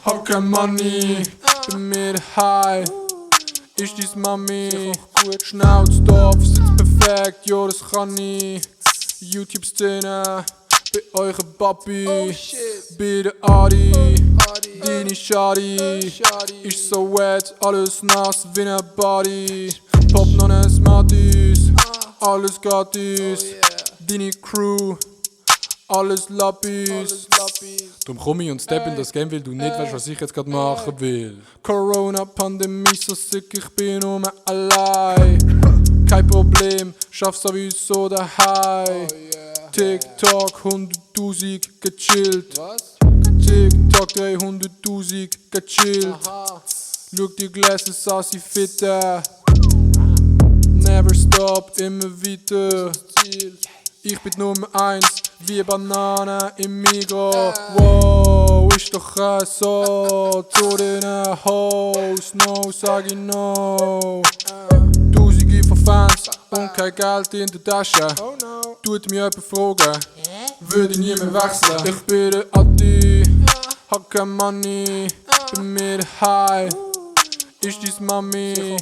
hab kein Money, bin mir high. Ist dies Mami, gut Schnauz, Dorf, sitzt perfekt, jo das kann ich. YouTube-Szene, bei euren Papi, bei der Adi, deine Shadi, ist so wet, alles nass wie ne Body. Pop noch ne Smarties, alles gratis, deine Crew, alles Lapis. Drum komm ich und step in das Game, weil du nicht weißt, was ich jetzt grad machen will. Corona-Pandemie, so sick, ich bin nur allein. Kein Problem, schaff's sowieso daheim. TikTok 100.000 gechillt. TikTok 300.000 gechillt. Schau die Glasses an, sie fitter. Never stop, immer weiter. Ich bin Nummer 1, wie Banane im Migros. Wow, ist doch so. Zu den Hoes, no, sag ich no. Tausende von Fans und kein Geld in der Tasche. Tut mir jemand fragen, würde ich nie mehr wechseln. Ich bin der Adi, hab kein Money, bin mir high. Ist dies Mami,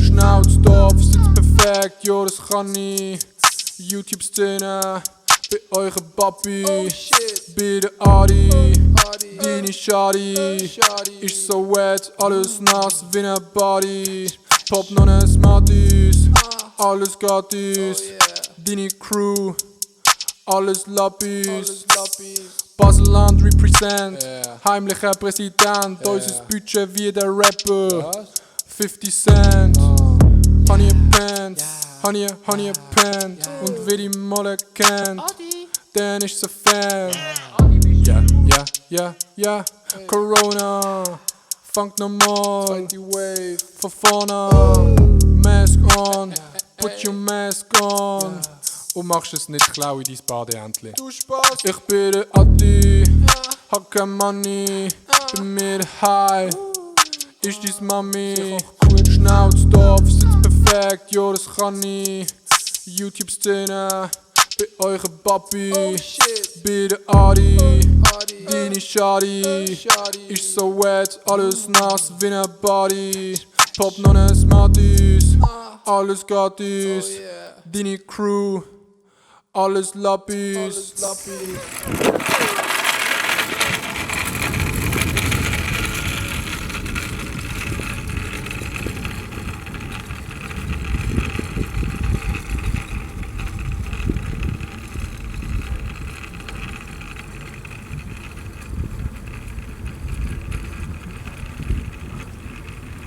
Schnauz, Dorf, sitzt perfekt, jo das kann ich. YouTube-Szene, bei euren Papi, bei der Adi, deine Shadi, ist so wet, alles nass wie ne Body. Pop noch ne Smarties, alles gratis, deine Crew, alles Lapis. Baselland represent, heimlicher Präsident, unser Budget wie der Rapper, 50 Cent. Honey Pants, Honey Pants, und wer die Molle kennt, dann ist sie Fan. Ja, Corona, fangt normal, von vorne, Mask on, put your mask on. Und machst es nicht klau in dein Badeentli. Ich bin der Adi, hab kein Money, bin mir high. Ist dies Mami, Schnauz, Dorf, sitzt perfekt, jo das kann ich. YouTube-Szene, bei euren Papi, bei der Adi, deine Shadi, ist so wet, alles nass wie ne Body. Pop noch ne Smarties, alles gratis, deine Crew, alles Lapis.